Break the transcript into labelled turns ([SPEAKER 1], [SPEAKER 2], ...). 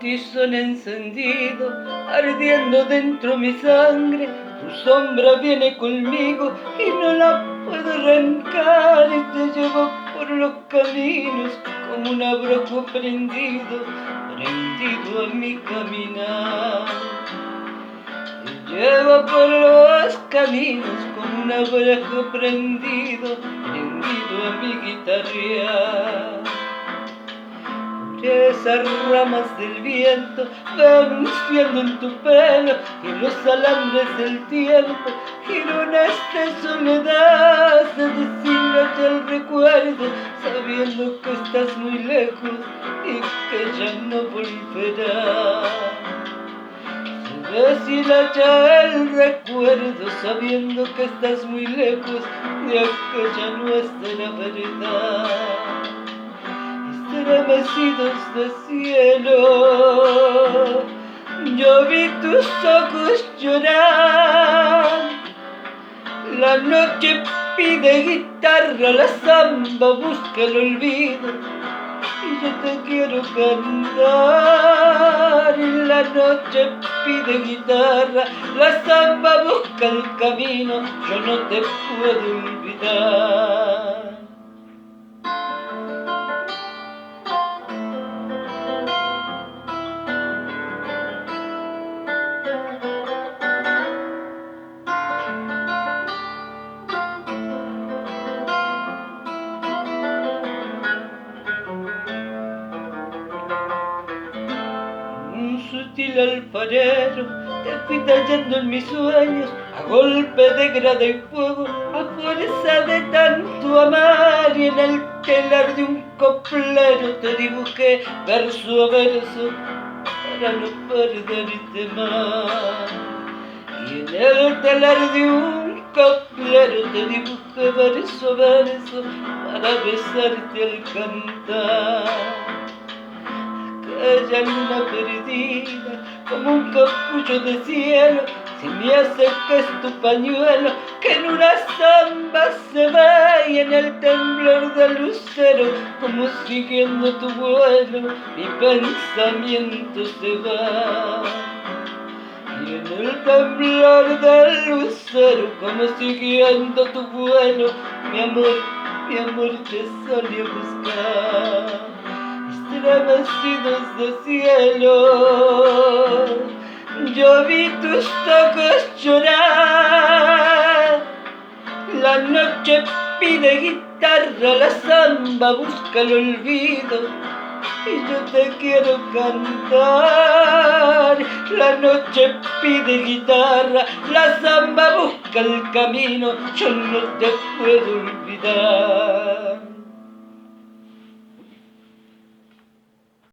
[SPEAKER 1] tizón encendido, ardiendo dentro mi sangre. Tu sombra viene conmigo y no la puedo arrancar, y te llevo por los caminos como un abrojo prendido a mi caminar. Te llevo por los caminos como un abrojo prendido a mi guitarrear. Esas ramas del viento van anunciando en tu pelo y los alambres del tiempo girones de soledad se deshilacha el recuerdo, sabiendo que estás muy lejos y que ya no volverás. Se deshilacha el recuerdo, sabiendo que estás muy lejos de aquella nuestra verdad. Estremecidos de cielo, yo vi tus ojos llorar. La noche pide guitarra, la samba busca el olvido y yo te quiero cantar. Y la noche pide guitarra, la samba busca el camino, yo no te puedo olvidar. Un sutil alfarero, te fui tallando en mis sueños a golpe de grada y fuego, a fuerza de tanto amar, y en el telar de un coplero te dibujé verso a verso para no perderte más. Y en el telar de un coplero te dibujé verso a verso para besarte al cantar. Aquella luna perdida, como un capullo de cielo, se me acerca es tu pañuelo, que en una samba se va, y en el temblor del lucero, como siguiendo tu vuelo, mi pensamiento se va. Y en el temblor del lucero, como siguiendo tu vuelo, mi amor te salió a buscar. Estremecidos de cielo, yo vi tus ojos llorar. La noche pide guitarra, la samba busca el olvido y yo te quiero cantar. La noche pide guitarra, la samba busca el camino, yo no te puedo olvidar.